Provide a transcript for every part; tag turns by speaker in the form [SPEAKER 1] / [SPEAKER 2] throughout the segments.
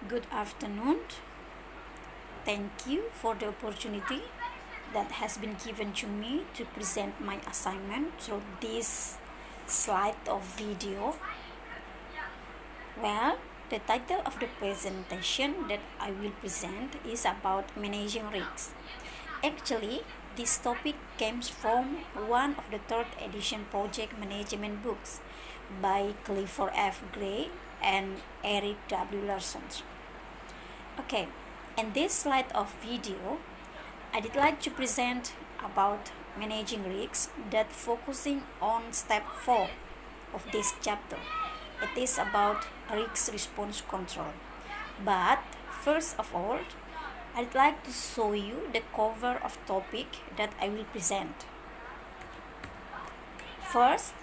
[SPEAKER 1] Good afternoon. Thank you for the opportunity that has been given to me to present my assignment through this slide of video. Well, the title of the presentation that I will present is about managing risks. Actually, this topic comes from one of the third edition project management books by Clifford F. Gray and Eric W. Larson. Okay, in this slide of video, I'd like to present about managing risks that focusing on step 4 of this chapter. It is about risk response control. But first of all, I'd like to show you the cover of topic that I will present. First,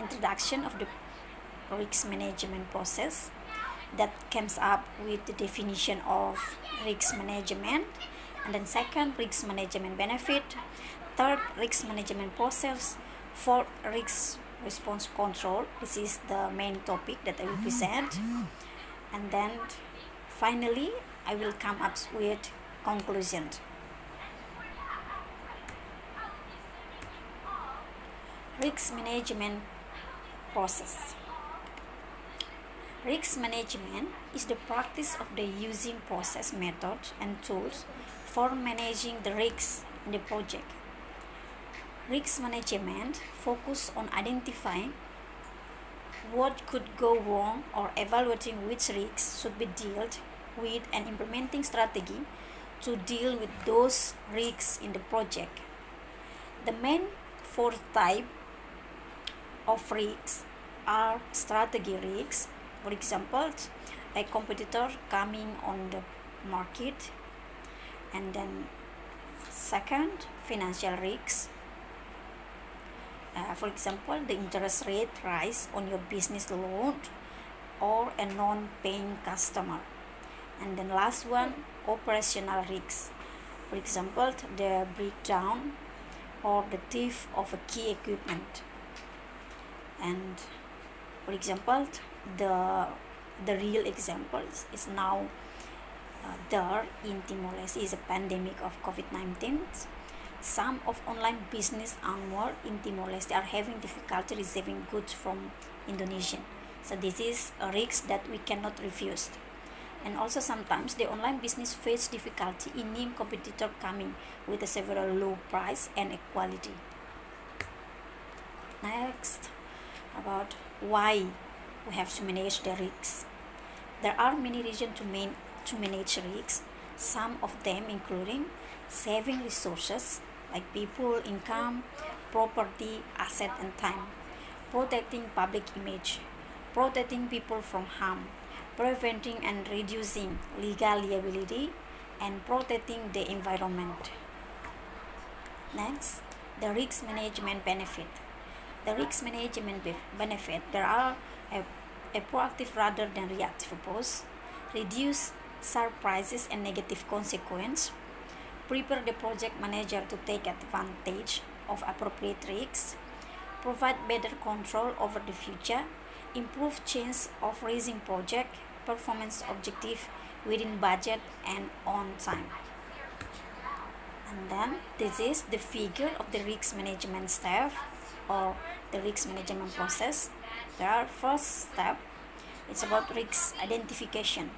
[SPEAKER 1] introduction of the risk management process that comes up with the definition of risk management, and then second, risk management benefit, third, risk management process, fourth, risk response control. This is the main topic that I will present, and then finally I will come up with conclusion. Risk management process. Risk management is the practice of the using process methods and tools for managing the risks in the project. Risk management focuses on identifying what could go wrong or evaluating which risks should be dealt with and implementing strategy to deal with those risks in the project. The main four types of risks are strategy risks. For example, a competitor coming on the market, and then second, financial risks. For example, the interest rate rise on your business loan or a non-paying customer. And then last one, operational risks. For example, the breakdown or the thief of a key equipment. And for example, the real example is now there in Timor-Leste is a pandemic of COVID-19. Some of online business onward in Timor-Leste are having difficulty receiving goods from Indonesia. So this is a risk that we cannot refuse. And also sometimes the online business face difficulty in new competitor coming with a several low price and quality. Next, about why we have to manage the risks. There are many reasons to manage risks. Some of them including saving resources like people, income, property, asset and time, protecting public image, protecting people from harm, preventing and reducing legal liability, and protecting the environment. Next, the risk management benefit. The risk management benefit, there are a proactive rather than reactive approach, reduce surprises and negative consequences, prepare the project manager to take advantage of appropriate risks, provide better control over the future, improve chance of raising project performance objective within budget and on time. And then this is the figure of the risk management step or the risk management process. There are first step, it's about risk identification.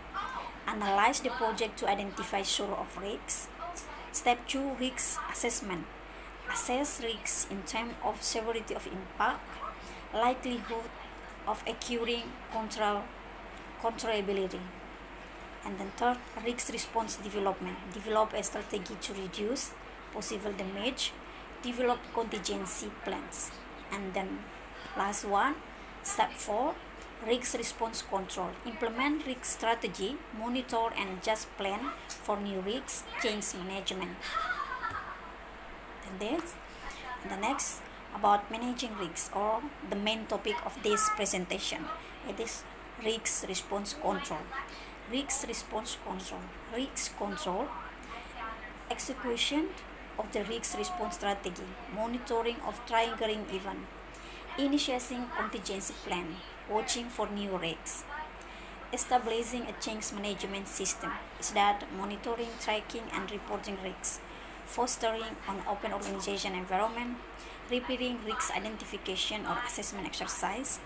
[SPEAKER 1] Analyze the project to identify source of risks. Step 2, risk assessment. Assess risks in terms of severity of impact, likelihood of occurring, controllability. And then third, risk response development. Develop a strategy to reduce possible damage. Develop contingency plans. And then last one, step 4, risk response control. Implement risk strategy, monitor and adjust plan for new risks, change management. And the next about managing risks or the main topic of this presentation. It is risk response control. Risk response control. Risk control, execution of the risk response strategy, monitoring of triggering event, initiating contingency plan, watching for new risks. Establishing a change management system is that monitoring, tracking, and reporting risks, fostering an open organization environment, repeating risk identification or assessment exercise,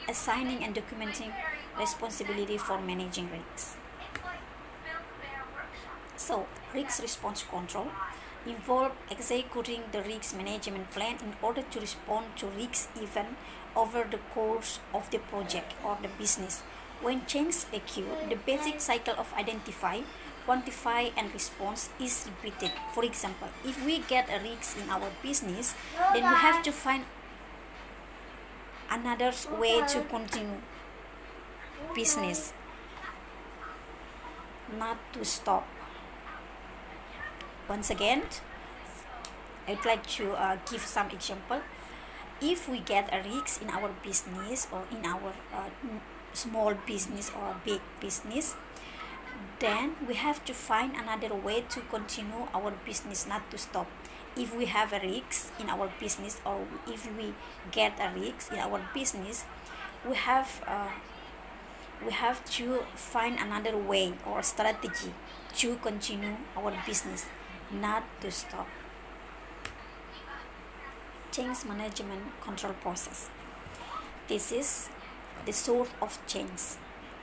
[SPEAKER 1] assigning and documenting responsibility for managing risks. So, risk response control involve executing the risk management plan in order to respond to risk event over the course of the project or the business. When changes occur, the basic cycle of identify, quantify, and response is repeated. For example, if we get a risk in our business, then we have to find another way to continue business, not to stop. Once again, I'd like to give some example. If we get a risk in our business or in our small business or big business, then we have to find another way to continue our business, not to stop. If we have a risk in our business or if we get a risk in our business, we have to find another way or strategy to continue our business, not to stop. Change management control process. This is the source of change.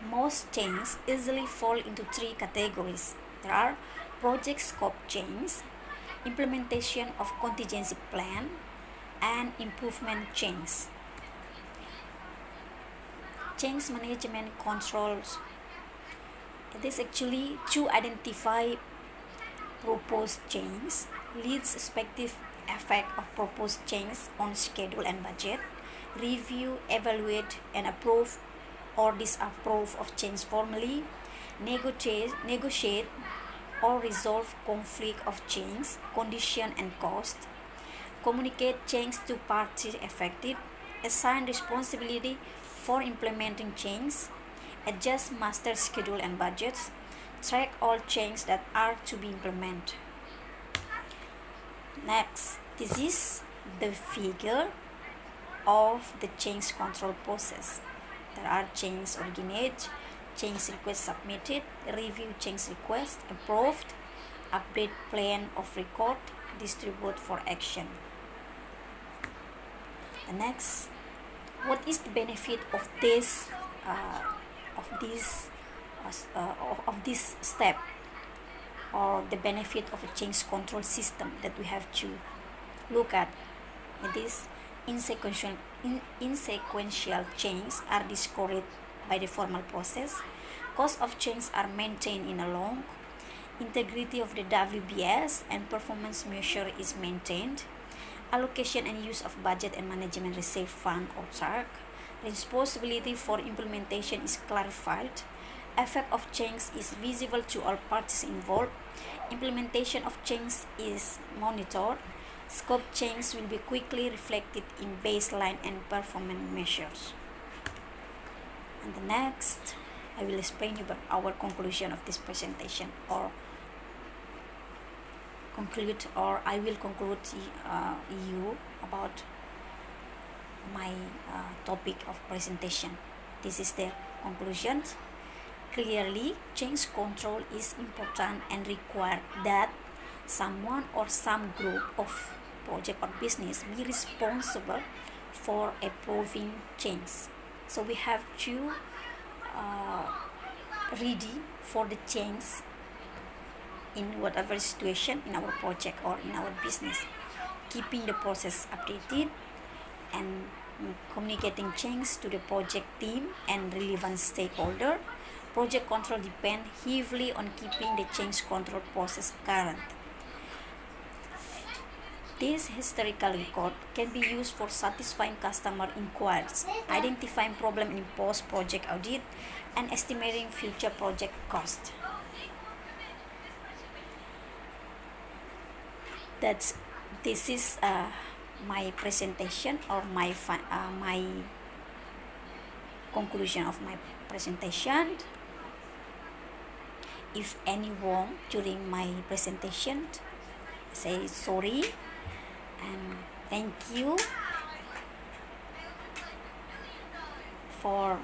[SPEAKER 1] Most changes easily fall into three categories. There are project scope change, implementation of contingency plan, and improvement change. Change management controls. It is actually to identify proposed change, leads expected effect of proposed change on schedule and budget, review, evaluate, and approve or disapprove of change formally, negotiate or resolve conflict of change, condition and cost, communicate change to parties affected, assign responsibility for implementing change, adjust master schedule and budgets, track all changes that are to be implemented. Next, this is the figure of the change control process. There are change originate, change request submitted, review change request, approved, update plan of record, distribute for action. The next, what is the benefit of this step, or the benefit of a change control system that we have to look at? It is insequential changes are discouraged by the formal process. Cost of change are maintained in a long. Integrity of the WBS and performance measure is maintained. Allocation and use of budget and management reserve fund or track. Responsibility for implementation is clarified. Effect of change is visible to all parties involved. Implementation of change is monitored. Scope change will be quickly reflected in baseline and performance measures. And the next, I will explain you about our conclusion of this presentation, or I will conclude you about my topic of presentation. This is the conclusion. Clearly, change control is important and require that someone or some group of project or business be responsible for approving change. So we have to ready for the change in whatever situation in our project or in our business, keeping the process updated and communicating change to the project team and relevant stakeholder. Project control depends heavily on keeping the change control process current. This historical record can be used for satisfying customer inquiries, identifying problem in post-project audit, and estimating future project cost. This is my presentation, or my conclusion of my presentation. If any wrong during my presentation, say sorry, and thank you for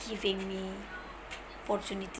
[SPEAKER 1] giving me opportunity